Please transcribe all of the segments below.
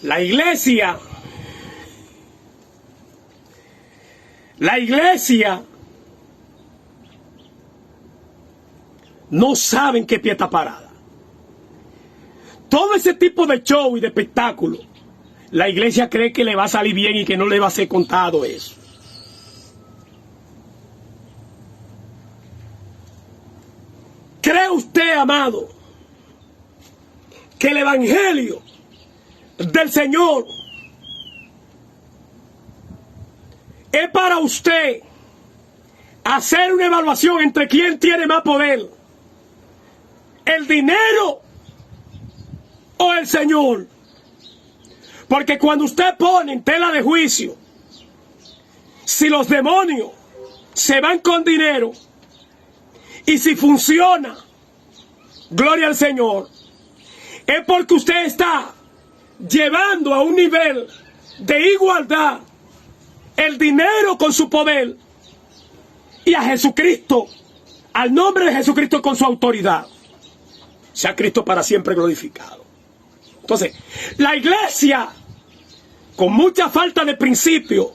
La iglesia no sabe en qué pie está parada. Todo ese tipo de show y de espectáculo, la iglesia cree que le va a salir bien y que no le va a ser contado eso. ¿Cree usted, amado, que el evangelio del Señor es para usted hacer una evaluación entre quién tiene más poder? ¿El dinero o el Señor? Porque cuando usted pone en tela de juicio si los demonios se van con dinero y si funciona, gloria al Señor, es porque usted está llevando a un nivel de igualdad el dinero con su poder y a Jesucristo, al nombre de Jesucristo con su autoridad. Sea Cristo para siempre glorificado. Entonces, la iglesia, con mucha falta de principio,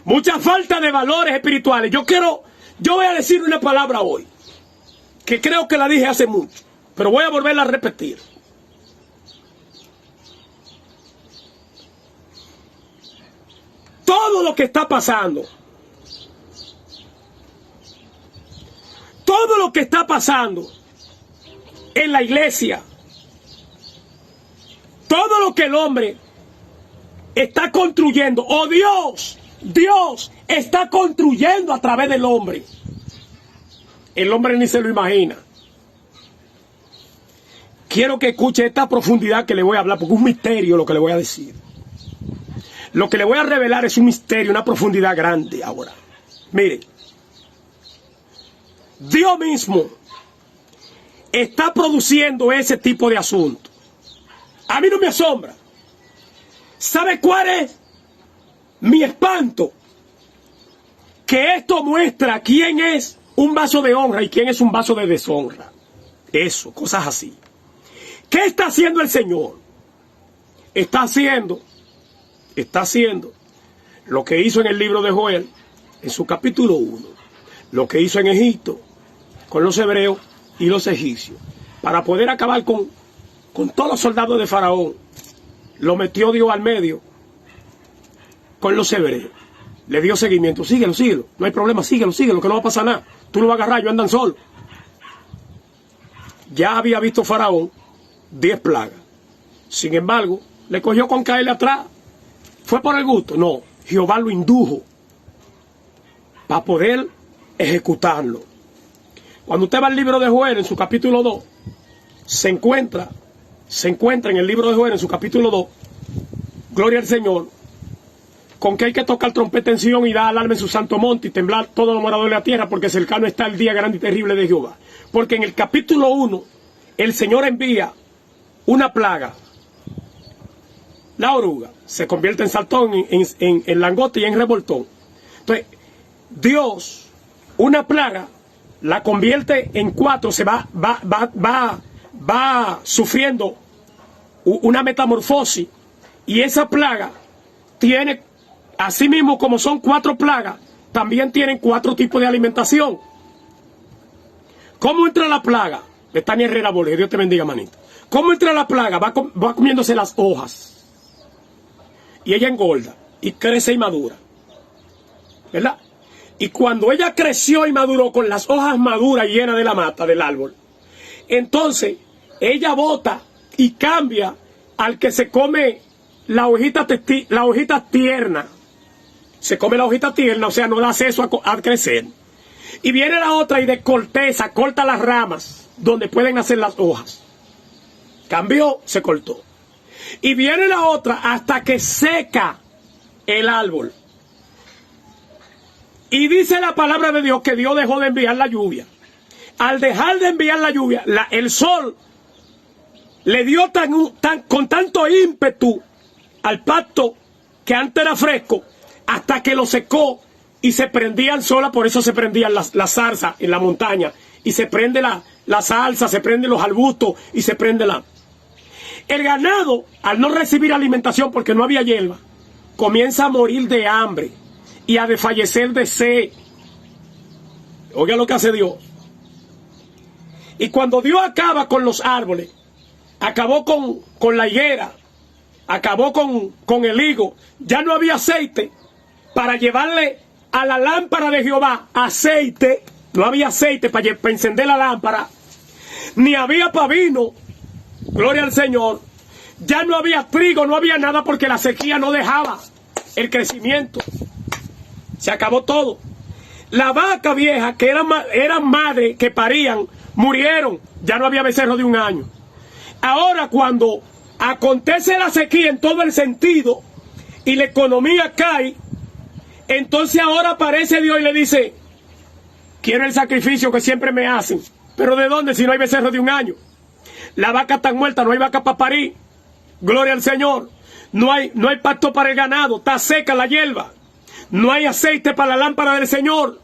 mucha falta de valores espirituales, yo voy a decir una palabra hoy, que creo que la dije hace mucho, pero voy a volverla a repetir. Todo lo que está pasando, todo lo que está pasando en la iglesia, todo lo que el hombre está construyendo, o Dios está construyendo a través del hombre. El hombre ni se lo imagina. Quiero que escuche esta profundidad que le voy a hablar, porque es un misterio lo que le voy a decir. Lo que le voy a revelar es un misterio, una profundidad grande ahora. Miren, Dios mismo está produciendo ese tipo de asunto. A mí no me asombra. ¿Sabe cuál es mi espanto? Que esto muestra quién es un vaso de honra y quién es un vaso de deshonra. Eso, cosas así. ¿Qué está haciendo el Señor? Está haciendo lo que hizo en el libro de Joel, en su capítulo 1, lo que hizo en Egipto, con los hebreos y los egipcios, para poder acabar con todos los soldados de Faraón. Lo metió Dios al medio con los hebreos. Le dio seguimiento. Síguelo, no hay problema, síguelo, que no va a pasar nada. Tú lo vas a agarrar, ellos andan solos. Ya había visto Faraón 10 plagas. Sin embargo, le cogió con caerle atrás. ¿Fue por el gusto? No, Jehová lo indujo para poder ejecutarlo. Cuando usted va al libro de Joel, en su capítulo 2, se encuentra en el libro de Joel, en su capítulo 2, gloria al Señor, con que hay que tocar trompeta en Sion y dar alarma en su santo monte y temblar todos los moradores de la tierra, porque cercano está el día grande y terrible de Jehová. Porque en el capítulo 1, el Señor envía una plaga. La oruga se convierte en saltón, en langote y en revoltón. Entonces, Dios, una plaga, la convierte en 4, se va sufriendo una metamorfosis, y esa plaga tiene, así mismo como son 4 plagas, también tienen 4 tipos de alimentación. ¿Cómo entra la plaga? Betania Herrera Borges, Dios te bendiga, manito. ¿Cómo entra la plaga? Va comiéndose las hojas. Y ella engorda, y crece y madura, ¿verdad? Y cuando ella creció y maduró con las hojas maduras llenas de la mata, del árbol, entonces ella bota y cambia al que se come la hojita tierna. Se come la hojita tierna, o sea, no da acceso a crecer. Y viene la otra y de corteza, corta las ramas donde pueden nacer las hojas. Cambió, se cortó. Y viene la otra hasta que seca el árbol. Y dice la palabra de Dios que Dios dejó de enviar la lluvia. Al dejar de enviar la lluvia, el sol le dio con tanto ímpetu al pasto que antes era fresco, hasta que lo secó y se prendían solas. Por eso se prendían las zarzas en la montaña, y se prende la salsa, se prenden los arbustos y se prende El ganado, al no recibir alimentación porque no había hierba, comienza a morir de hambre y a desfallecer de sed. Oiga lo que hace Dios. Y cuando Dios acaba con los árboles, acabó con la higuera, acabó con el higo, ya no había aceite para llevarle a la lámpara de Jehová aceite. No había aceite para encender la lámpara, ni había para vino, gloria al Señor. Ya no había trigo, no había nada porque la sequía no dejaba el crecimiento. Se acabó todo. La vaca vieja, que eran madres que parían, murieron. Ya no había becerro de 1 año. Ahora, cuando acontece la sequía en todo el sentido y la economía cae, entonces ahora aparece Dios y le dice: quiero el sacrificio que siempre me hacen. ¿Pero de dónde si no hay becerro de 1 año? La vaca está muerta, no hay vaca para parir. Gloria al Señor. No hay pasto para el ganado, está seca la hierba. No hay aceite para la lámpara del Señor.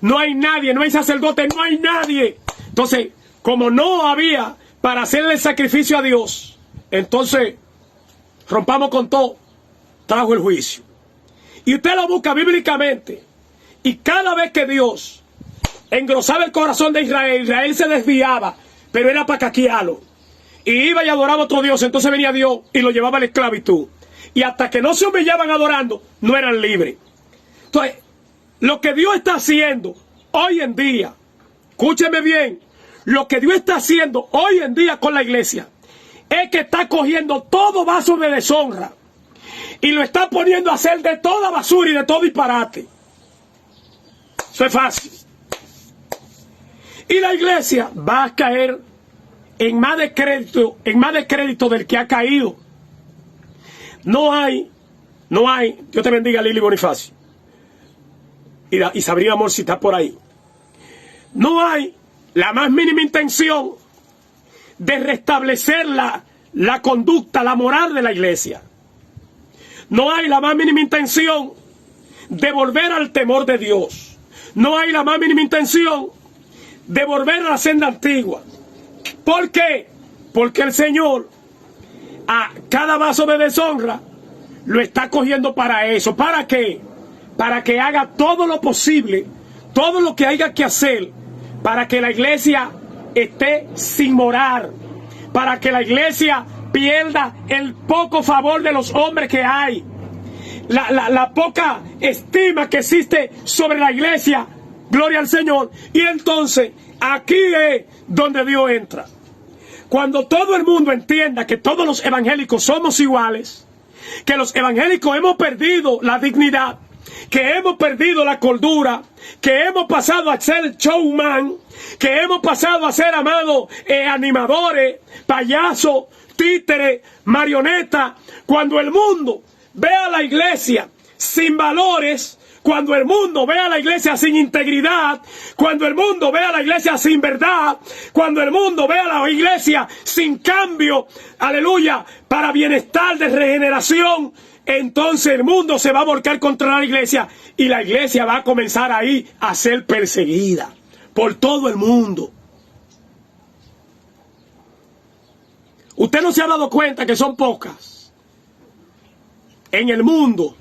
No hay nadie, no hay sacerdote, no hay nadie. Entonces, como no había para hacerle el sacrificio a Dios, entonces rompamos con todo. Trajo el juicio. Y usted lo busca bíblicamente. Y cada vez que Dios engrosaba el corazón de Israel, Israel se desviaba, pero era para caquearlo. Y iba y adoraba a otro Dios, entonces venía Dios y lo llevaba a la esclavitud. Y hasta que no se humillaban adorando, no eran libres. Entonces, lo que Dios está haciendo hoy en día, escúcheme bien, lo que Dios está haciendo hoy en día con la iglesia, es que está cogiendo todo vaso de deshonra y lo está poniendo a hacer de toda basura y de todo disparate. Eso es fácil. Y la iglesia va a caer en más descrédito del que ha caído. No hay, Dios te bendiga, Lili Bonifacio. Y Sabrina Amor, si está por ahí. No hay la más mínima intención de restablecer la conducta, la moral de la iglesia. No hay la más mínima intención de volver al temor de Dios. No hay la más mínima intención de volver a la senda antigua. ¿Por qué? Porque el Señor a cada vaso de deshonra lo está cogiendo para eso. ¿Para qué? Para que haga todo lo posible, todo lo que haya que hacer, para que la iglesia esté sin morar, para que la iglesia pierda el poco favor de los hombres que hay, la poca estima que existe sobre la iglesia. Gloria al Señor. Y entonces aquí es donde Dios entra. Cuando todo el mundo entienda que todos los evangélicos somos iguales, que los evangélicos hemos perdido la dignidad, que hemos perdido la cordura, que hemos pasado a ser showman, que hemos pasado a ser, amados, animadores, payasos, títeres, marionetas. Cuando el mundo ve a la iglesia sin valores, cuando el mundo ve a la iglesia sin integridad, cuando el mundo ve a la iglesia sin verdad, cuando el mundo ve a la iglesia sin cambio, aleluya, para bienestar de regeneración, entonces el mundo se va a volcar contra la iglesia y la iglesia va a comenzar ahí a ser perseguida por todo el mundo. Usted no se ha dado cuenta que son pocas en el mundo.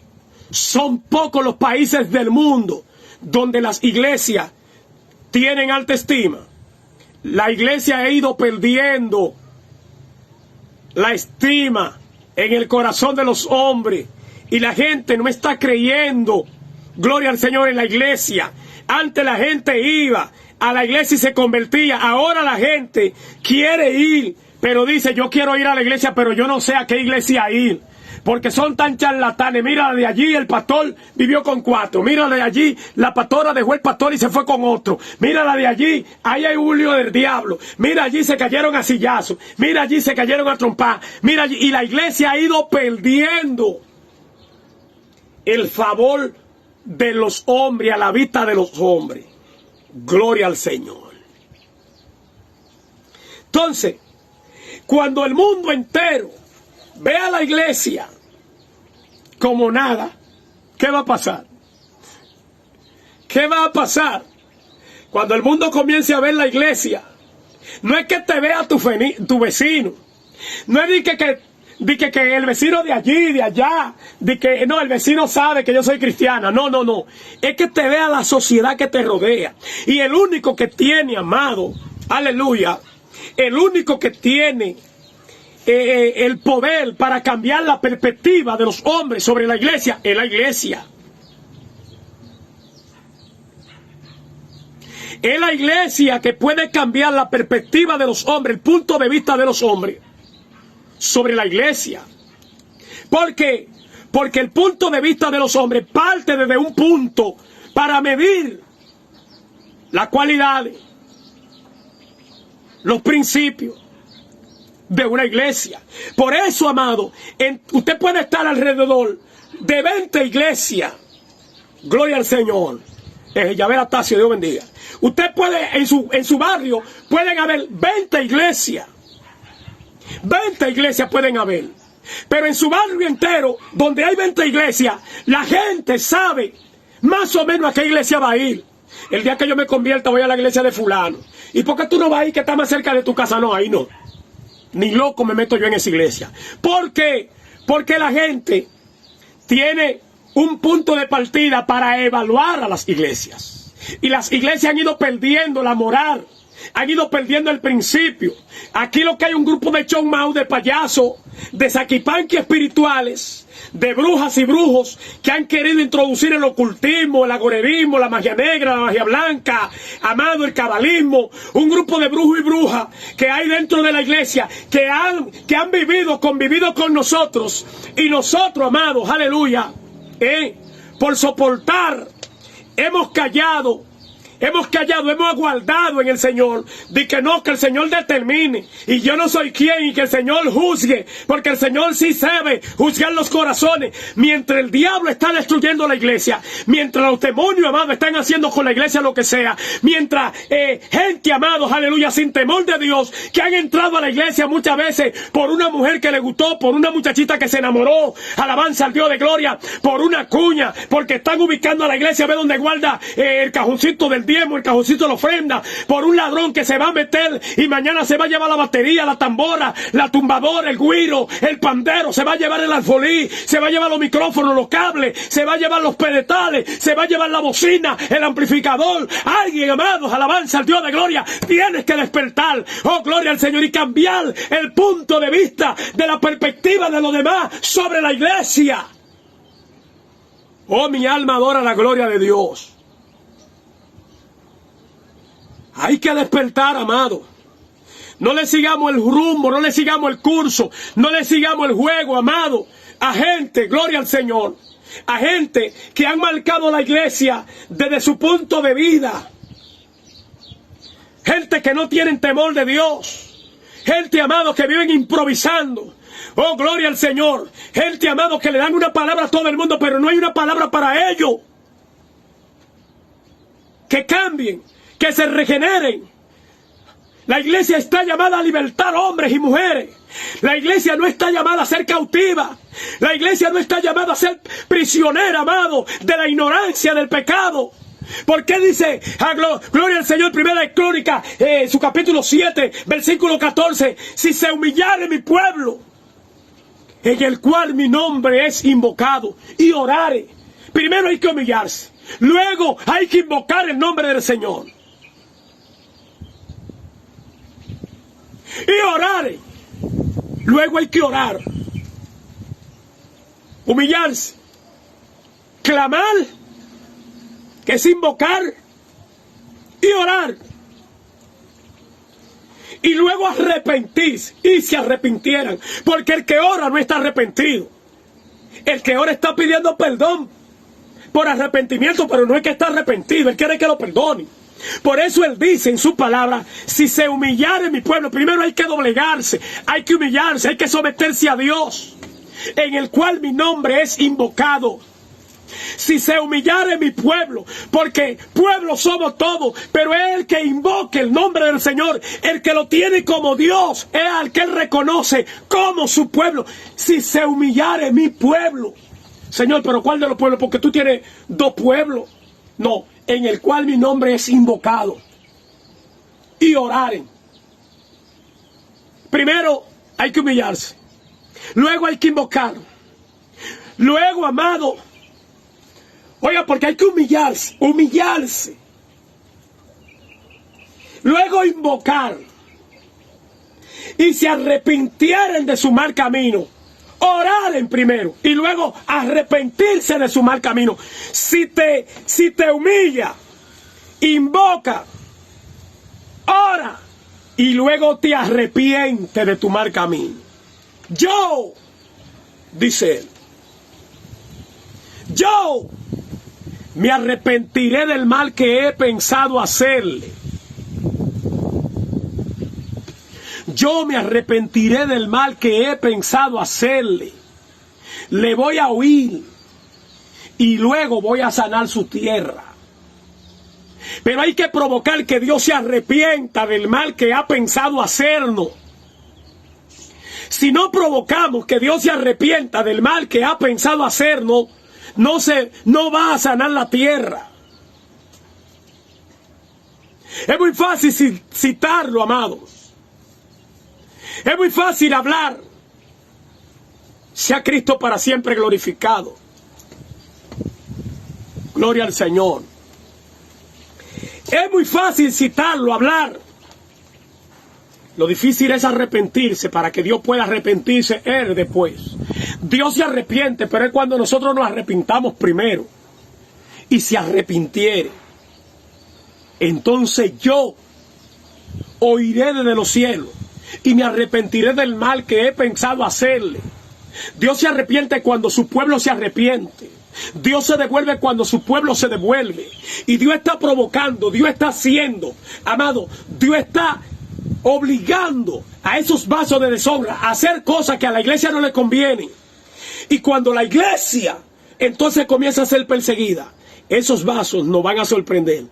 Son pocos los países del mundo donde las iglesias tienen alta estima. La iglesia ha ido perdiendo la estima en el corazón de los hombres y la gente no está creyendo, gloria al Señor, en la iglesia. Antes la gente iba a la iglesia y se convertía. Ahora la gente quiere ir, pero dice: yo quiero ir a la iglesia, pero yo no sé a qué iglesia ir, porque son tan charlatanes. Mira, de allí el pastor vivió con 4. Mira, de allí la pastora dejó el pastor y se fue con otro. Mira, la de allí, ahí hay un lío del diablo. Mira, allí se cayeron a sillazos. Mira, allí se cayeron a trompar. Mira allí. Y la iglesia ha ido perdiendo el favor de los hombres a la vista de los hombres. Gloria al Señor. Entonces, cuando el mundo entero ve a la iglesia como nada, ¿qué va a pasar? ¿Qué va a pasar? Cuando el mundo comience a ver la iglesia, no es que te vea tu vecino, No es de que el vecino de allí, de allá, de que no, el vecino sabe que yo soy cristiana. No, no, no. Es que te vea la sociedad que te rodea. Y el único que tiene, amado, aleluya, el único que tiene el poder para cambiar la perspectiva de los hombres sobre la iglesia es la iglesia. Es la iglesia que puede cambiar la perspectiva de los hombres, el punto de vista de los hombres sobre la iglesia. ¿Por qué? Porque el punto de vista de los hombres parte desde un punto para medir las cualidades, los principios de una iglesia. Por eso, amado, usted puede estar alrededor de 20 iglesias. Gloria al Señor. Yahvé Atasio, Dios bendiga. Usted puede, en su barrio, pueden haber 20 iglesias. 20 iglesias pueden haber. Pero en su barrio entero, donde hay 20 iglesias, la gente sabe más o menos a qué iglesia va a ir. El día que yo me convierta voy a la iglesia de fulano. ¿Y por qué tú no vas ahí que está más cerca de tu casa? No, ahí no. Ni loco me meto yo en esa iglesia. ¿Por qué? Porque la gente tiene un punto de partida para evaluar a las iglesias. Y las iglesias han ido perdiendo la moral, han ido perdiendo el principio. Aquí lo que hay un grupo de chonmau, de payasos, de saquipanqui espirituales, de brujas y brujos que han querido introducir el ocultismo, el agorerismo, la magia negra, la magia blanca, amado, el cabalismo. Un grupo de brujos y brujas que hay dentro de la iglesia que han convivido con nosotros. Y nosotros, amados, aleluya, por soportar, hemos callado, hemos aguardado en el Señor, de que no, que el Señor determine, y yo no soy quien, y que el Señor juzgue, porque el Señor sí sabe juzgar los corazones. Mientras el diablo está destruyendo la iglesia, mientras los demonios, amados, están haciendo con la iglesia lo que sea, mientras gente, amados, aleluya, sin temor de Dios, que han entrado a la iglesia muchas veces por una mujer que le gustó, por una muchachita que se enamoró, alabanza al Dios de gloria, por una cuña, porque están ubicando a la iglesia, ve donde guarda el cajoncito del diezmo, el cajoncito de la ofrenda, por un ladrón que se va a meter y mañana se va a llevar la batería, la tambora, la tumbadora, el güiro, el pandero, se va a llevar el alfolí, se va a llevar los micrófonos, los cables, se va a llevar los pedestales, se va a llevar la bocina, el amplificador. Alguien, amados, alabanza al Dios de gloria, tienes que despertar, oh gloria al Señor, y cambiar el punto de vista de la perspectiva de los demás sobre la iglesia. Oh, mi alma adora la gloria de Dios. Hay que despertar, amado. No le sigamos el rumbo, no le sigamos el curso, no le sigamos el juego, amado. A gente, gloria al Señor, a gente que han marcado la iglesia desde su punto de vida. Gente que no tienen temor de Dios. Gente, amado, que viven improvisando. Oh, gloria al Señor. Gente, amado, que le dan una palabra a todo el mundo, pero no hay una palabra para ellos. Que cambien, que se regeneren. La iglesia está llamada a libertar hombres y mujeres. La iglesia no está llamada a ser cautiva. La iglesia no está llamada a ser prisionera, amado, de la ignorancia del pecado. ¿Por qué dice, gloria al Señor, primera de Crónicas, su capítulo 7, versículo 14, si se humillare mi pueblo, en el cual mi nombre es invocado, y orare? Primero hay que humillarse, luego hay que invocar el nombre del Señor. Y orare, luego hay que orar, humillarse, clamar, que es invocar, y orar, y luego arrepentirse, y se arrepintieran, porque el que ora no está arrepentido. El que ora está pidiendo perdón por arrepentimiento, pero no es que está arrepentido, él quiere que lo perdone. Por eso él dice en su palabra, si se humillare mi pueblo, primero hay que doblegarse, hay que humillarse, hay que someterse a Dios, en el cual mi nombre es invocado. Si se humillare mi pueblo, porque pueblo somos todos, pero es el que invoque el nombre del Señor, el que lo tiene como Dios, es al que él reconoce como su pueblo. Si se humillare mi pueblo, Señor, pero ¿cuál de los pueblos? Porque tú tienes dos pueblos. No, en el cual mi nombre es invocado. Y oraren. Primero hay que humillarse. Luego hay que invocar. Luego, amado, oiga, porque hay que humillarse, humillarse. Luego invocar. Y se arrepintieran de su mal camino. Oraren primero y luego arrepentirse de su mal camino. Si te humilla, invoca, ora y luego te arrepiente de tu mal camino. Yo, dice él, yo me arrepentiré del mal que he pensado hacerle. Yo me arrepentiré del mal que he pensado hacerle. Le voy a oír y luego voy a sanar su tierra. Pero hay que provocar que Dios se arrepienta del mal que ha pensado hacernos. Si no provocamos que Dios se arrepienta del mal que ha pensado hacernos, no va a sanar la tierra. Es muy fácil citarlo, amados. Es muy fácil hablar. Sea Cristo para siempre glorificado. Gloria al Señor. Es muy fácil citarlo, hablar. Lo difícil es arrepentirse para que Dios pueda arrepentirse Él después. Dios se arrepiente, pero es cuando nosotros nos arrepintamos primero. Y se arrepintiere, entonces yo oiré desde los cielos y me arrepentiré del mal que he pensado hacerle. Dios se arrepiente cuando su pueblo se arrepiente. Dios se devuelve cuando su pueblo se devuelve. Y Dios está provocando, Dios está haciendo, amado, Dios está obligando a esos vasos de deshonra a hacer cosas que a la iglesia no le convienen. Y cuando la iglesia entonces comienza a ser perseguida, esos vasos nos van a sorprender.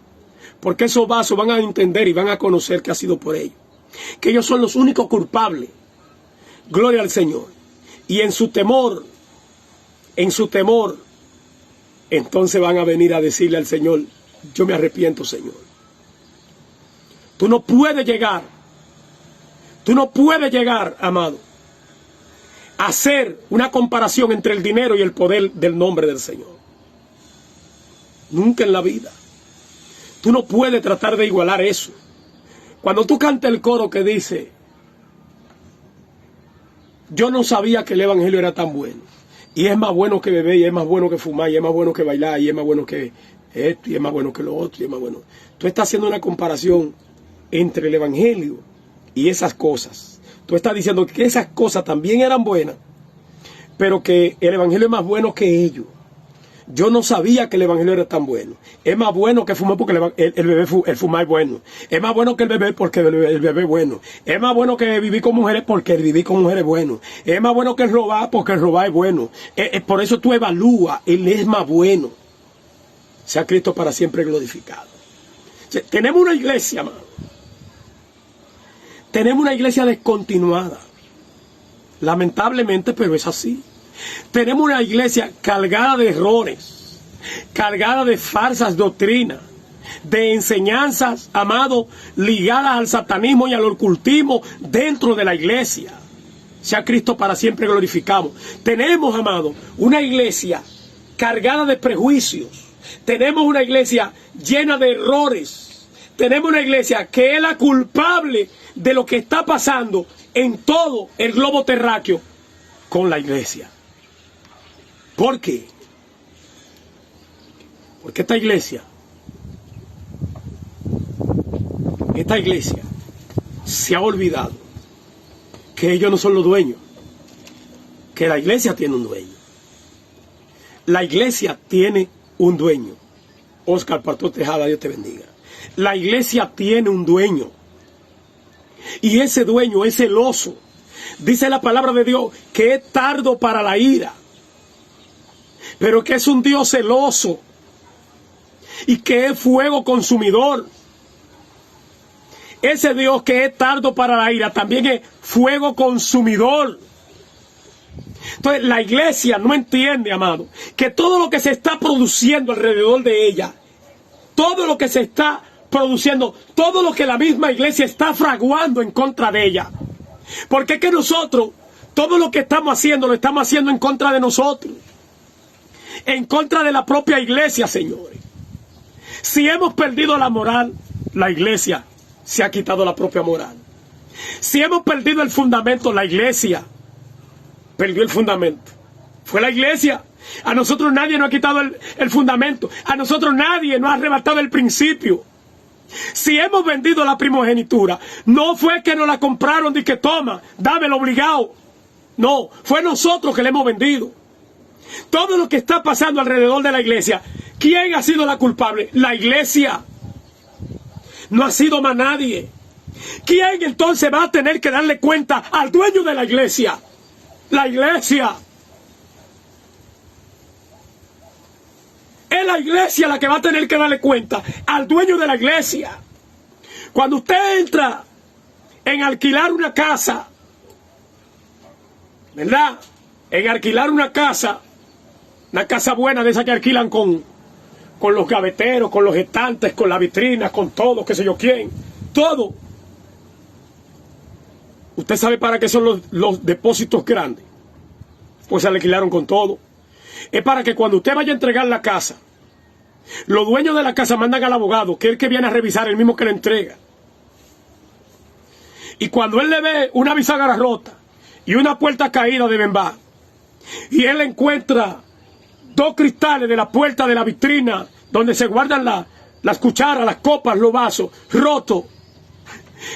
Porque esos vasos van a entender y van a conocer que ha sido por ellos. Que ellos son los únicos culpables. Gloria al Señor. Y en su temor, entonces van a venir a decirle al Señor, yo me arrepiento, Señor. Tú no puedes llegar, amado, a hacer una comparación entre el dinero y el poder del nombre del Señor. Nunca en la vida. Tú no puedes tratar de igualar eso. Cuando tú cantas el coro que dice, yo no sabía que el evangelio era tan bueno. Y es más bueno que beber, y es más bueno que fumar, y es más bueno que bailar, y es más bueno que esto, y es más bueno que lo otro, y es más bueno. Tú estás haciendo una comparación entre el evangelio y esas cosas. Tú estás diciendo que esas cosas también eran buenas, pero que el evangelio es más bueno que ellos. Yo no sabía que el evangelio era tan bueno. Es más bueno que fumar porque el fumar es bueno. Es más bueno que el beber porque el beber es bueno. Es más bueno que vivir con mujeres porque el vivir con mujeres es bueno. Es más bueno que el robar porque el robar es bueno. Por eso tú evalúas, él es más bueno. Sea Cristo para siempre glorificado. O sea, tenemos una iglesia, hermano. Tenemos una iglesia descontinuada. Lamentablemente, pero es así. Tenemos una iglesia cargada de errores, cargada de falsas doctrinas, de enseñanzas, amado, ligadas al satanismo y al ocultismo dentro de la iglesia. Sea Cristo para siempre glorificado. Tenemos, amado, una iglesia cargada de prejuicios. Tenemos una iglesia llena de errores. Tenemos una iglesia que es la culpable de lo que está pasando en todo el globo terráqueo con la iglesia. ¿Por qué? Porque esta iglesia se ha olvidado que ellos no son los dueños, que la iglesia tiene un dueño. La iglesia tiene un dueño. Oscar Pastor Tejada, Dios te bendiga. La iglesia tiene un dueño. Y ese dueño es celoso. Dice la palabra de Dios que es tardo para la ira, pero que es un Dios celoso y que es fuego consumidor. Ese Dios que es tardo para la ira también es fuego consumidor. Entonces la iglesia no entiende, amado, que todo lo que se está produciendo alrededor de ella, todo lo que se está produciendo, todo lo que la misma iglesia está fraguando en contra de ella, Porque es que nosotros, todo lo que estamos haciendo, lo estamos haciendo en contra de nosotros. En contra de la propia iglesia, señores. Si hemos perdido la moral, la iglesia se ha quitado la propia moral. Si hemos perdido el fundamento, la iglesia perdió el fundamento. Fue la iglesia. A nosotros nadie nos ha quitado el fundamento. A nosotros nadie nos ha arrebatado el principio. Si hemos vendido la primogenitura, no fue que nos la compraron y que toma, dámelo obligado. No, fue nosotros que le hemos vendido. Todo lo que está pasando alrededor de la iglesia, ¿quién ha sido la culpable? La iglesia. No ha sido más nadie. ¿Quién entonces va a tener que darle cuenta al dueño de la iglesia? La iglesia. Es la iglesia la que va a tener que darle cuenta al dueño de la iglesia. Cuando usted entra en alquilar una casa, ¿verdad? En alquilar una casa buena de esa que alquilan con los gaveteros, con los estantes, con las vitrinas, con todo, qué sé yo quién, todo. ¿Usted sabe para qué son los depósitos grandes? Pues se alquilaron con todo. Es para que cuando usted vaya a entregar la casa, los dueños de la casa mandan al abogado, que es el que viene a revisar, el mismo que le entrega. Y cuando él le ve una bisagra rota y una puerta caída de bembá, y él encuentra 2 cristales de la puerta de la vitrina donde se guardan las cucharas, las copas, los vasos, rotos,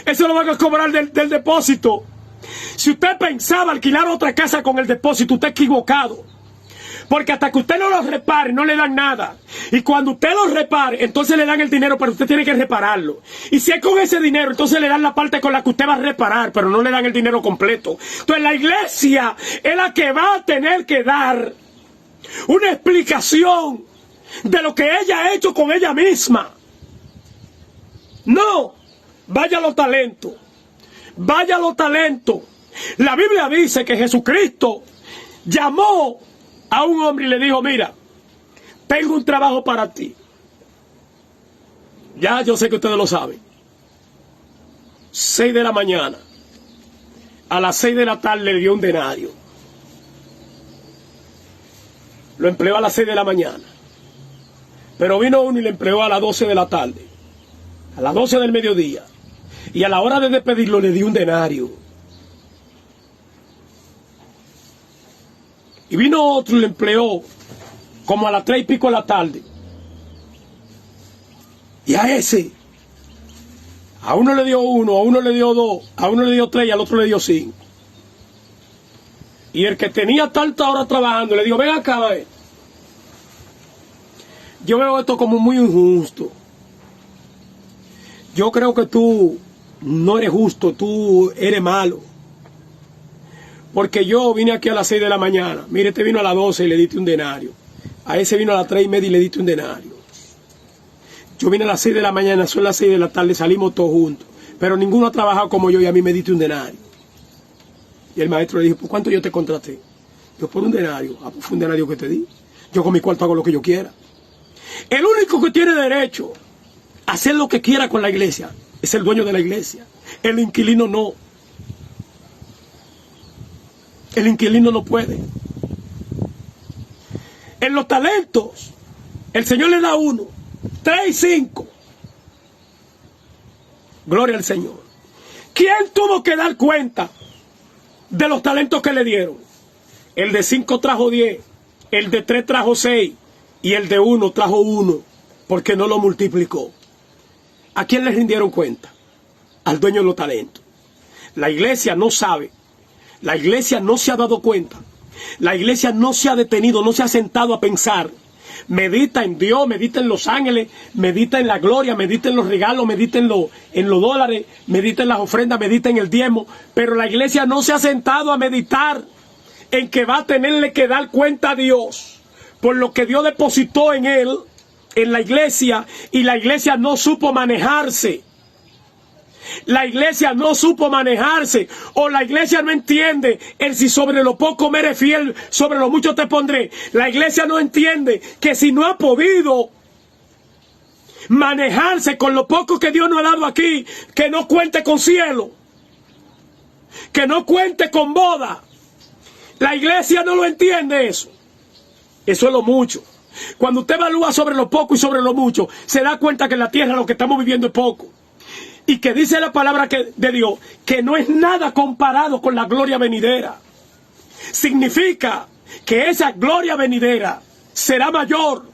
eso lo van a cobrar del depósito. Si usted pensaba alquilar otra casa con el depósito, usted está equivocado. Porque hasta que usted no lo repare, no le dan nada. Y cuando usted lo repare, entonces le dan el dinero, pero usted tiene que repararlo. Y si es con ese dinero, entonces le dan la parte con la que usted va a reparar, pero no le dan el dinero completo. Entonces la iglesia es la que va a tener que dar una explicación de lo que ella ha hecho con ella misma. No, vaya los talentos. Vaya los talentos. La Biblia dice que Jesucristo llamó a un hombre y le dijo, mira, tengo un trabajo para ti. Ya yo sé que ustedes lo saben. 6 de la mañana. A las 6 de la tarde le dio un denario. Lo empleó a las 6 de la mañana. Pero vino uno y le empleó a las 12 de la tarde. A las 12 del mediodía. Y a la hora de despedirlo le dio un denario. Y vino otro y le empleó como a las 3 y pico de la tarde. Y a ese, a uno le dio 1, a uno le dio 2, a uno le dio 3 y al otro le dio 5. Y el que tenía tanta hora trabajando le dijo, ven acá, yo veo esto como muy injusto. Yo creo que tú no eres justo, tú eres malo. Porque yo vine aquí a las 6 de la mañana. Mire, este vino a las 12 y le diste un denario. A ese vino a las 3 y media y le diste un denario. Yo vine a las 6 de la mañana, son las 6 de la tarde, salimos todos juntos. Pero ninguno ha trabajado como yo y a mí me diste un denario. Y el maestro le dijo, ¿por cuánto yo te contraté? Yo, por un denario. Ah, pues fue un denario que te di. Yo con mi cuarto hago lo que yo quiera. El único que tiene derecho a hacer lo que quiera con la iglesia es el dueño de la iglesia. El inquilino no. El inquilino no puede. En los talentos, el Señor le da 1, 3 y 5. Gloria al Señor. ¿Quién tuvo que dar cuenta de los talentos que le dieron? El de 5 trajo 10, el de 3 trajo 6 y el de 1 trajo 1, porque no lo multiplicó. ¿A quién le rindieron cuenta? Al dueño de los talentos. La iglesia no sabe. La iglesia no se ha dado cuenta. La iglesia no se ha detenido, no se ha sentado a pensar. Medita en Dios, medita en los ángeles, medita en la gloria, medita en los regalos, medita en los dólares, medita en las ofrendas, medita en el diezmo. Pero la iglesia no se ha sentado a meditar en que va a tenerle que dar cuenta a Dios por lo que Dios depositó en él, en la iglesia, y la iglesia no supo manejarse. La iglesia no supo manejarse, o la iglesia no entiende el si sobre lo poco me eres fiel, sobre lo mucho te pondré. La iglesia no entiende que si no ha podido manejarse con lo poco que Dios nos ha dado aquí, que no cuente con cielo. que no cuente con boda. La iglesia no lo entiende eso. Eso es lo mucho. Cuando usted evalúa sobre lo poco y sobre lo mucho, se da cuenta que en la tierra lo que estamos viviendo es poco. Y que dice la palabra de Dios que no es nada comparado con la gloria venidera. Significa que esa gloria venidera será mayor.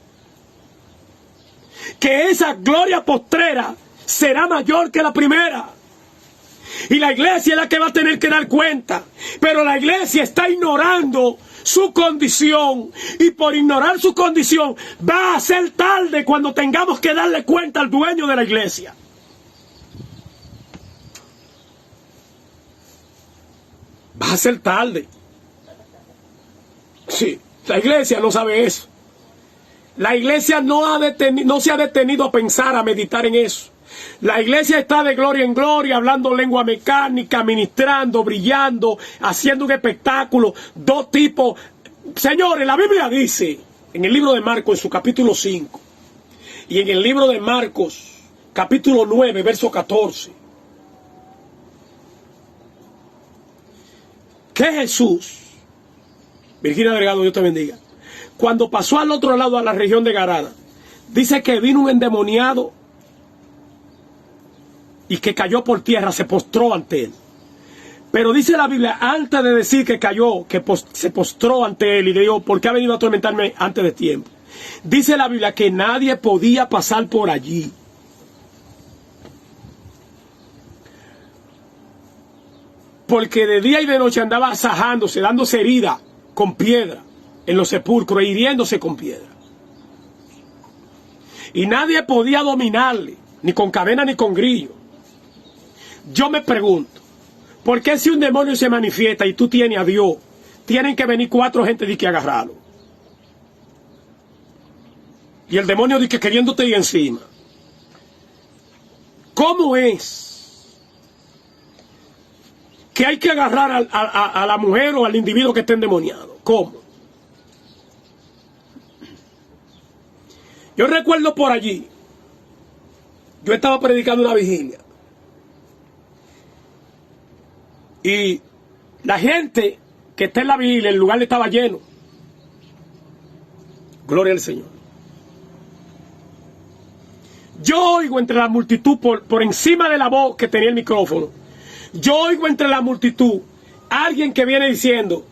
Que esa gloria postrera será mayor que la primera. Y la iglesia es la que va a tener que dar cuenta. Pero la iglesia está ignorando su condición. Y por ignorar su condición va a ser tarde cuando tengamos que darle cuenta al dueño de la iglesia. Va a ser tarde. Sí, la iglesia no sabe eso. La iglesia no se ha detenido a pensar, a meditar en eso. La iglesia está de gloria en gloria, hablando lengua mecánica, ministrando, brillando, haciendo un espectáculo. Dos tipos. Señores, la Biblia dice, en el libro de Marcos, en su capítulo 5, y en el libro de Marcos, capítulo 9, verso 14, que Jesús, Virginia Delgado, Dios te bendiga, cuando pasó al otro lado, a la región de Garada, dice que vino un endemoniado y que cayó por tierra, se postró ante él. Pero dice la Biblia, antes de decir que cayó, que se postró ante él y dijo, ¿por qué ha venido a atormentarme antes de tiempo? Dice la Biblia que nadie podía pasar por allí. Porque de día y de noche andaba asajándose, dándose herida con piedra en los sepulcros, hiriéndose con piedra. Y nadie podía dominarle, ni con cadena ni con grillo. Yo me pregunto, ¿por qué si un demonio se manifiesta y tú tienes a Dios, tienen que venir 4 gente de que agarrarlo? Y el demonio dice que queriéndote ir encima. ¿Cómo es que hay que agarrar a la mujer o al individuo que esté endemoniado? ¿Cómo? Yo recuerdo por allí, yo estaba predicando una vigilia. Y la gente que está en la vigilia, el lugar estaba lleno. Gloria al Señor. Yo oigo entre la multitud, por encima de la voz que tenía el micrófono, yo oigo entre la multitud a alguien que viene diciendo,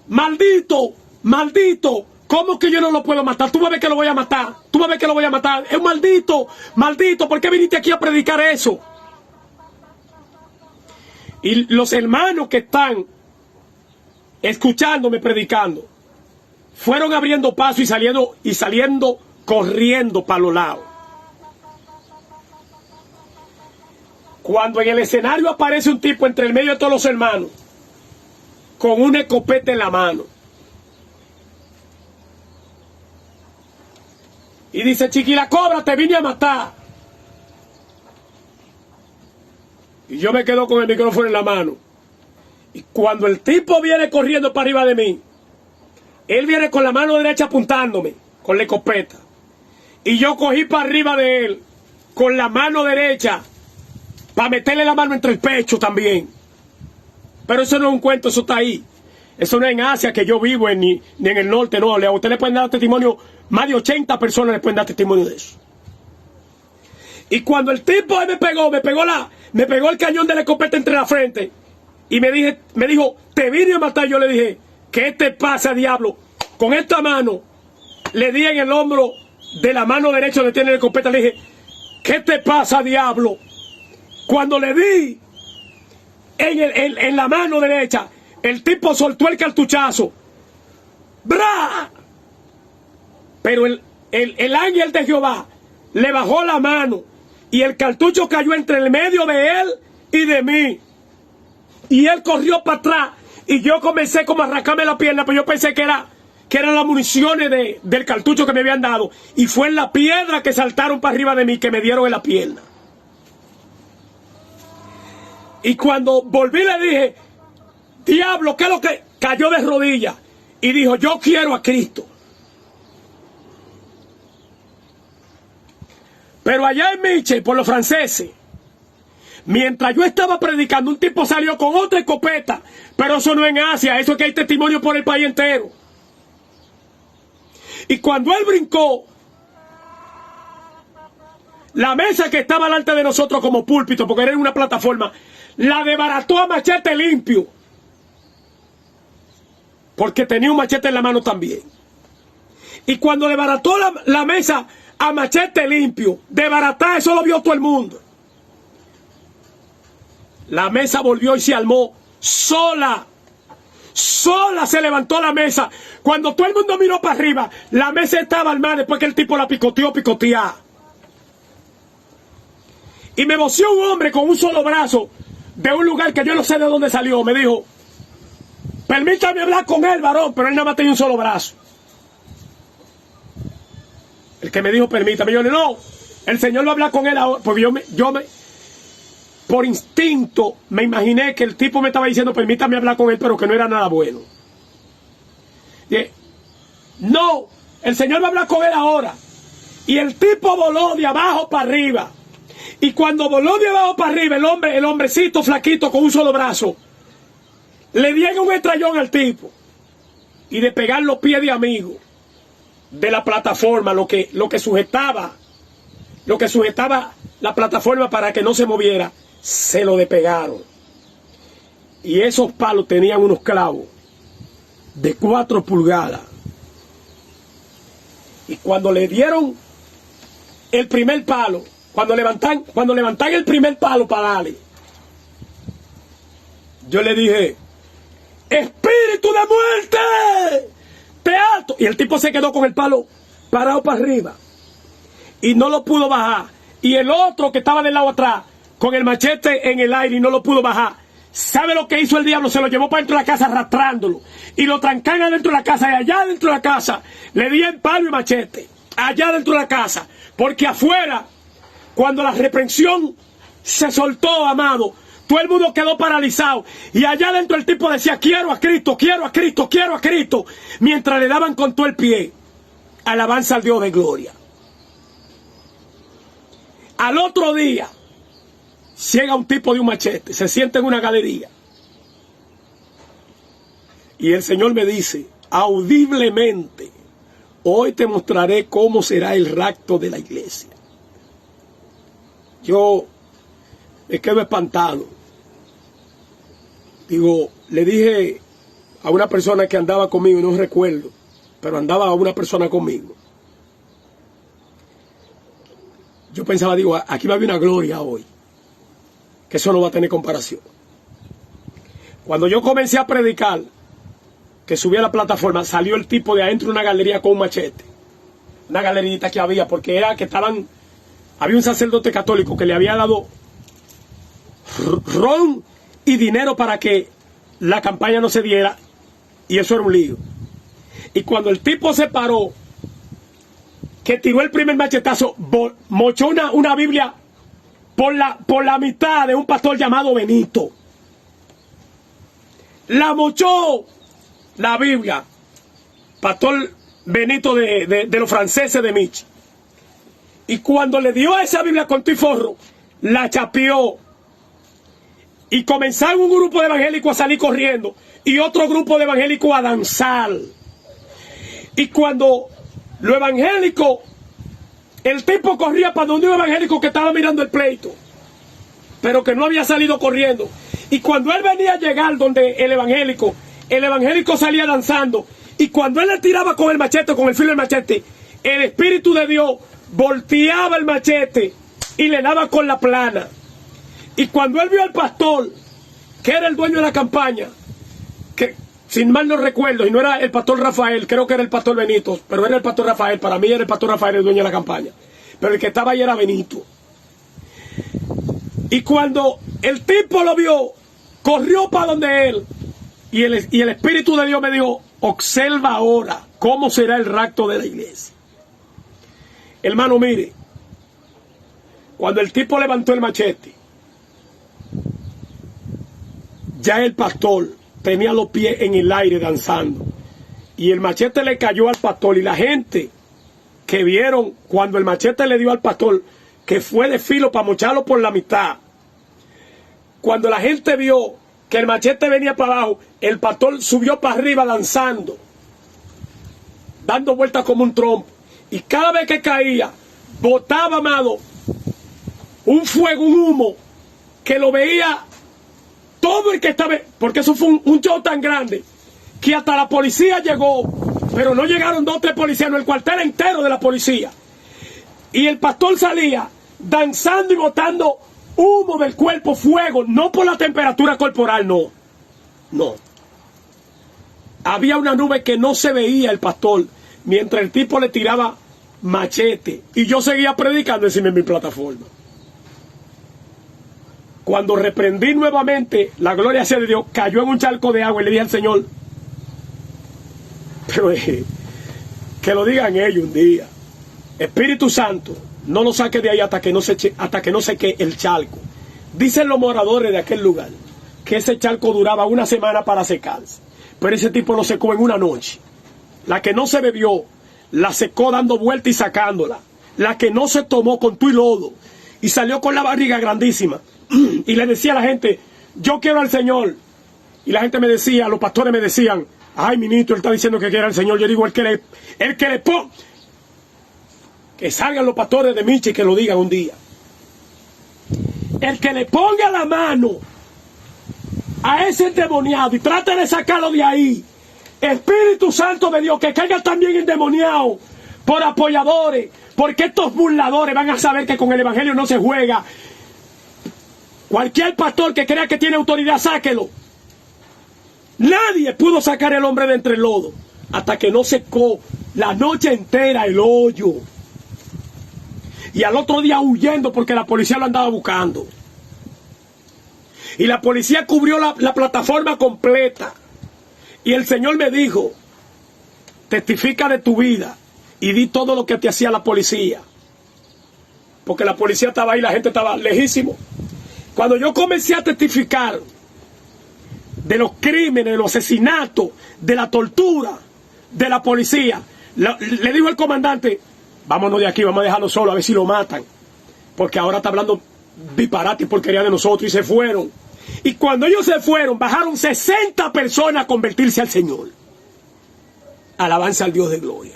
maldito, maldito, ¿cómo que yo no lo puedo matar? Tú vas a ver que lo voy a matar, tú vas a ver que lo voy a matar. Es un maldito, maldito, ¿por qué viniste aquí a predicar eso? Y los hermanos que están escuchándome predicando fueron abriendo paso y saliendo corriendo para los lados. Cuando en el escenario aparece un tipo entre el medio de todos los hermanos con una escopeta en la mano y dice, Chiquila Cobra, te vine a matar. Y yo me quedo con el micrófono en la mano. Y cuando el tipo viene corriendo para arriba de mí, él viene con la mano derecha apuntándome, con la escopeta. Y yo cogí para arriba de él, con la mano derecha, para meterle la mano entre el pecho también. Pero eso no es un cuento, eso está ahí. Eso no es en Asia, que yo vivo, ni en el norte, no. A usted le pueden dar testimonio, más de 80 personas le pueden dar testimonio de eso. Y cuando el tipo me pegó el cañón de la escopeta entre la frente y me dijo, te vine a matar. Yo le dije, ¿qué te pasa, diablo? Con esta mano le di en el hombro de la mano derecha donde tiene la escopeta. Le dije, ¿qué te pasa, diablo? Cuando le di en la mano derecha, el tipo soltó el cartuchazo. ¡Bra! Pero el ángel de Jehová le bajó la mano y el cartucho cayó entre el medio de él y de mí. Y él corrió para atrás y yo comencé como a arrancarme la pierna, pero yo pensé que eran las municiones del cartucho que me habían dado. Y fue en la piedra que saltaron para arriba de mí que me dieron en la pierna. Y cuando volví le dije, diablo, ¿qué es lo que? Cayó de rodillas y dijo, yo quiero a Cristo. Pero allá en Michel, por los franceses, Mientras yo estaba predicando, un tipo salió con otra escopeta. Pero eso no en Asia, eso es que hay testimonio por el país entero. Y cuando él brincó, la mesa que estaba delante de nosotros como púlpito, porque era una plataforma, la desbarató a machete limpio. Porque tenía un machete en la mano también. Y cuando desbarató la mesa a machete limpio, desbaratar, eso lo vio todo el mundo. La mesa volvió y se armó sola. Sola se levantó la mesa. Cuando todo el mundo miró para arriba, la mesa estaba armada después que el tipo la picoteó. Y me voció un hombre con un solo brazo de un lugar que yo no sé de dónde salió. Me dijo, permítame hablar con él, varón, pero él nada más tenía un solo brazo. El que me dijo, permítame, yo le no, el Señor va a hablar con él ahora, porque yo por instinto me imaginé que el tipo me estaba diciendo, permítame hablar con él, pero que no era nada bueno. No, el Señor va a hablar con él ahora. Y el tipo voló de abajo para arriba. Y cuando voló de abajo para arriba, el hombrecito flaquito con un solo brazo, le dieron un estrellón al tipo. Y de pegar los pies de amigo de la plataforma, lo que sujetaba la plataforma para que no se moviera, se lo despegaron. Y esos palos tenían unos clavos de 4 pulgadas. Y cuando le dieron el primer palo, cuando levantan el primer palo para darle, yo le dije, espíritu de muerte, te ato. Y el tipo se quedó con el palo parado para arriba y no lo pudo bajar. Y el otro que estaba del lado atrás con el machete en el aire y no lo pudo bajar. ¿Sabe lo que hizo el diablo? Se lo llevó para dentro de la casa arrastrándolo y lo trancan adentro de la casa. Y allá dentro de la casa le di el palo y machete allá dentro de la casa, porque afuera, cuando la reprensión se soltó, amado, todo el mundo quedó paralizado. Y allá dentro el tipo decía, quiero a Cristo, quiero a Cristo, quiero a Cristo, mientras le daban con todo el pie. Alabanza al Dios de gloria. Al otro día llega un tipo de un machete, se sienta en una galería y el Señor me dice audiblemente, hoy te mostraré cómo será el rapto de la iglesia. Yo me quedo espantado. Digo, le dije a una persona que andaba conmigo, no recuerdo, pero andaba una persona conmigo. Yo pensaba, digo, aquí va a haber una gloria hoy, que eso no va a tener comparación. Cuando yo comencé a predicar, que subí a la plataforma, salió el tipo de adentro de una galería con un machete. Una galerita que había, porque era que estaban, había un sacerdote católico que le había dado ron y dinero para que la campaña no se diera, y eso era un lío. Y cuando el tipo se paró, que tiró el primer machetazo, mochó una Biblia por la mitad de un pastor llamado Benito. La mochó la Biblia, pastor Benito de los franceses de Mich. Y cuando le dio a esa Biblia con tiforro, la chapeó. Y comenzaron un grupo de evangélicos a salir corriendo y otro grupo de evangélicos a danzar. Y cuando lo evangélico, el tipo corría para donde un evangélico que estaba mirando el pleito, pero que no había salido corriendo. Y cuando él venía a llegar donde el evangélico salía danzando. Y cuando él le tiraba con el machete, con el filo del machete, el Espíritu de Dios volteaba el machete y le daba con la plana. Y cuando él vio al pastor, que era el dueño de la campaña, que sin mal no recuerdo, y no era el pastor Rafael, creo que era el pastor Benito, pero era el pastor Rafael, para mí era el pastor Rafael el dueño de la campaña, pero el que estaba ahí era Benito. Y cuando el tipo lo vio, corrió para donde él, y el Espíritu de Dios me dijo, observa ahora cómo será el rapto de la iglesia. Hermano, mire, cuando el tipo levantó el machete, ya el pastor tenía los pies en el aire danzando. Y el machete le cayó al pastor. Y la gente que vieron cuando el machete le dio al pastor, que fue de filo para mocharlo por la mitad, Cuando la gente vio que el machete venía para abajo, el pastor subió para arriba lanzando, dando vueltas como un trompo. Y cada vez que caía, botaba, amado, un fuego, un humo, que lo veía todo el que estaba, porque eso fue un show tan grande, que hasta la policía llegó, pero no llegaron 2 o 3 policías, no, el cuartel entero de la policía. Y el pastor salía danzando y botando humo del cuerpo, fuego, no por la temperatura corporal, no. Había una nube que no se veía el pastor, mientras el tipo le tiraba machete, y yo seguía predicando encima de mi plataforma. Cuando reprendí nuevamente, la gloria sea de Dios, cayó en un charco de agua y le dije al Señor, pero que lo digan ellos un día, Espíritu Santo, no lo saque de ahí hasta que no seque el charco. Dicen los moradores de aquel lugar que ese charco duraba una semana para secarse, pero ese tipo lo secó en una noche. La que no se bebió, la secó dando vuelta y sacándola. La que no se tomó con tu y lodo y salió con la barriga grandísima y le decía a la gente, yo quiero al Señor. Y la gente me decía, los pastores me decían, ay, ministro, él está diciendo que quiere al Señor. Yo digo, el que le ponga, que salgan los pastores de Michi y que lo digan un día. El que le ponga la mano a ese endemoniado y trate de sacarlo de ahí, Espíritu Santo de Dios, que caiga también endemoniado por apoyadores, porque estos burladores van a saber que con el evangelio no se juega. Cualquier pastor que crea que tiene autoridad, sáquelo. Nadie pudo sacar al hombre de entre el lodo hasta que no secó la noche entera el hoyo. Y al otro día huyendo porque la policía lo andaba buscando. Y la policía cubrió la plataforma completa. Y el Señor me dijo, testifica de tu vida y di todo lo que te hacía la policía. Porque la policía estaba ahí, la gente estaba lejísimo. Cuando yo comencé a testificar de los crímenes, de los asesinatos, de la tortura de la policía, le dijo el comandante, vámonos de aquí, vamos a dejarlo solo, a ver si lo matan. Porque ahora está hablando disparate y porquería de nosotros. Y se fueron. Y cuando ellos se fueron, bajaron 60 personas a convertirse al Señor. Alabanza al Dios de gloria.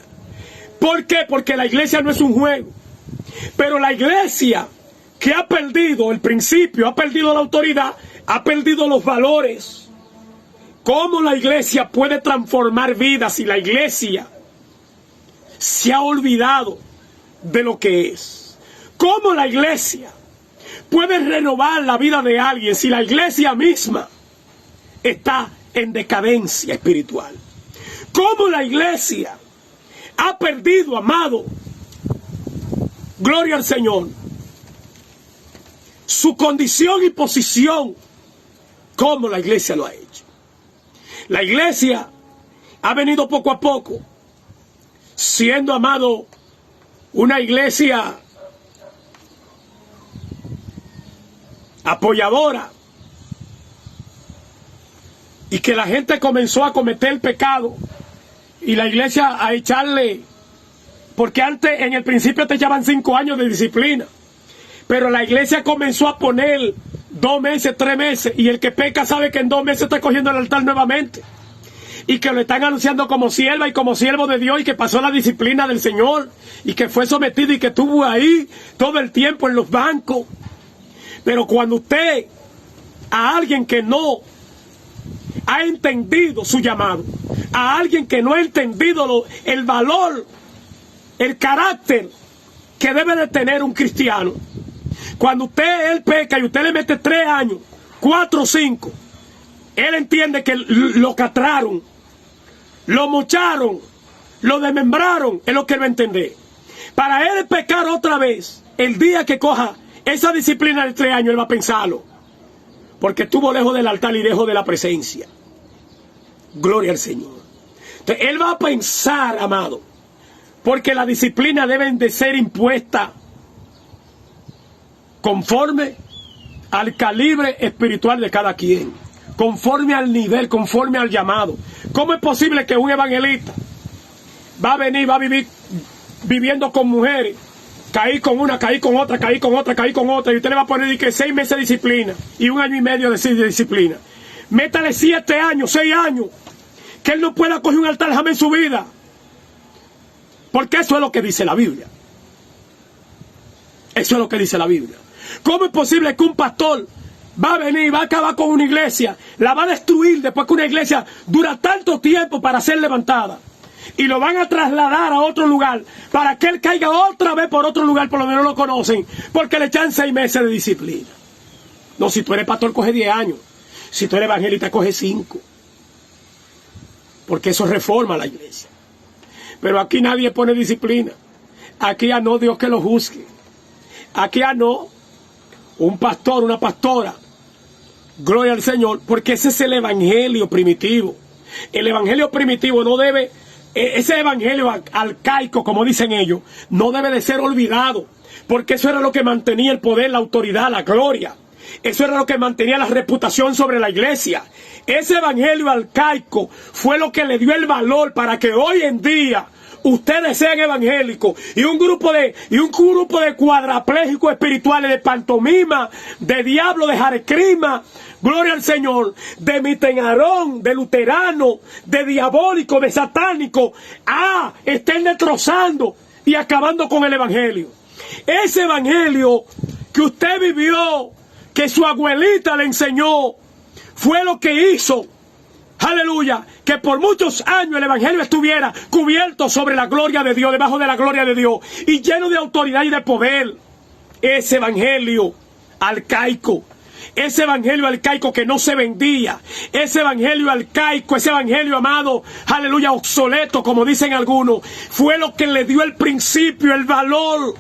¿Por qué? Porque la iglesia no es un juego. Pero la iglesia que ha perdido el principio, ha perdido la autoridad, ha perdido los valores. ¿Cómo la iglesia puede transformar vidas si la iglesia se ha olvidado de lo que es? ¿Cómo la iglesia puede renovar la vida de alguien si la iglesia misma está en decadencia espiritual? ¿Cómo la iglesia ha perdido, amado, gloria al Señor, su condición y posición? ¿Cómo la iglesia lo ha hecho? La iglesia ha venido poco a poco siendo, amado, una iglesia apoyadora, y que la gente comenzó a cometer el pecado y la iglesia a echarle, porque antes en el principio te echaban 5 años de disciplina, pero la iglesia comenzó a poner 2 meses, 3 meses, y el que peca sabe que en 2 meses está cogiendo el altar nuevamente, y que lo están anunciando como sierva y como siervo de Dios, y que pasó la disciplina del Señor, y que fue sometido y que estuvo ahí todo el tiempo en los bancos. Pero cuando usted, a alguien que no ha entendido su llamado, a alguien que no ha entendido el valor, el carácter que debe de tener un cristiano, cuando él peca y usted le mete 3 años, 4 o 5, él entiende que lo castraron, lo mocharon, lo desmembraron, es lo que él va a entender. Para él pecar otra vez, el día que coja esa disciplina de 3 años, él va a pensarlo, porque estuvo lejos del altar y lejos de la presencia. Gloria al Señor. Entonces, él va a pensar, amado, porque la disciplina debe de ser impuesta conforme al calibre espiritual de cada quien, conforme al nivel, conforme al llamado. ¿Cómo es posible que un evangelista va a venir, va a vivir viviendo con mujeres Caí con una, caí con otra, caí con otra, caí con otra. Y usted le va a poner que 6 meses de disciplina y 1 año y medio de disciplina. Métale 7 años, 6 años. Que él no pueda coger un altar jamás en su vida. Porque eso es lo que dice la Biblia. Eso es lo que dice la Biblia. ¿Cómo es posible que un pastor va a venir, va a acabar con una iglesia, la va a destruir después que una iglesia dura tanto tiempo para ser levantada? Y lo van a trasladar a otro lugar para que él caiga otra vez por otro lugar por donde no lo conocen, porque le echan 6 meses de disciplina. No, si tú eres pastor coge 10 años, si tú eres evangelista coge 5, porque eso reforma la iglesia. Pero aquí nadie pone disciplina. Aquí ya no, Dios que lo juzgue. Aquí ya no, un pastor, una pastora, gloria al Señor, porque ese es el evangelio primitivo. El evangelio primitivo no debe, ese evangelio arcaico, como dicen ellos, no debe de ser olvidado, porque eso era lo que mantenía el poder, la autoridad, la gloria. Eso era lo que mantenía la reputación sobre la iglesia. Ese evangelio arcaico fue lo que le dio el valor para que hoy en día ustedes sean evangélicos y un grupo de cuadraplégicos espirituales, de pantomima, de diablo, de jarecrima, gloria al Señor, de mitenarón, de luterano, de diabólico, de satánico, estén destrozando y acabando con el evangelio. Ese evangelio que usted vivió, que su abuelita le enseñó, fue lo que hizo, aleluya, que por muchos años el evangelio estuviera cubierto sobre la gloria de Dios, debajo de la gloria de Dios, y lleno de autoridad y de poder. Ese evangelio arcaico, ese evangelio arcaico que no se vendía, ese evangelio arcaico, ese evangelio, amado, aleluya, obsoleto, como dicen algunos, fue lo que le dio el principio, el valor.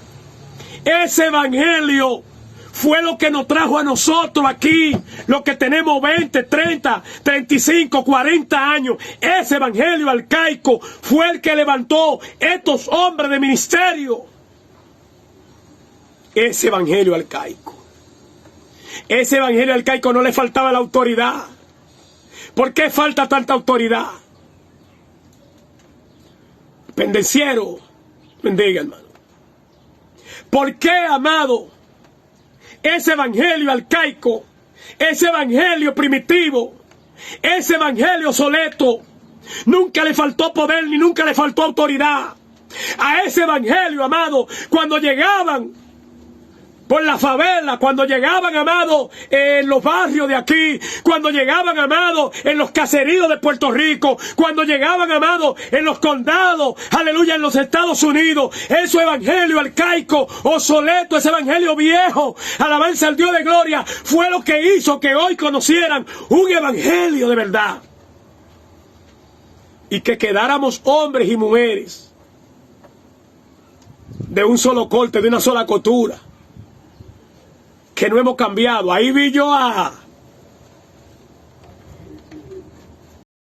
Ese evangelio fue lo que nos trajo a nosotros aquí, los que tenemos 20, 30, 35, 40 años. Ese evangelio arcaico fue el que levantó estos hombres de ministerio. Ese evangelio arcaico. Ese evangelio arcaico no le faltaba la autoridad. ¿Por qué falta tanta autoridad? Pendenciero, bendiga, hermano. ¿Por qué, amado? Ese evangelio arcaico, ese evangelio primitivo, ese evangelio obsoleto, nunca le faltó poder ni nunca le faltó autoridad. A ese evangelio, amado, cuando llegaban por la favela, cuando llegaban, amado, en los barrios de aquí, cuando llegaban, amado, en los caseríos de Puerto Rico, cuando llegaban, amado, en los condados, aleluya, en los Estados Unidos, ese evangelio arcaico, obsoleto, ese evangelio viejo, alabanza al Dios de gloria, fue lo que hizo que hoy conocieran un evangelio de verdad. Y que quedáramos hombres y mujeres de un solo corte, de una sola costura, que no hemos cambiado. Ahí vi yo a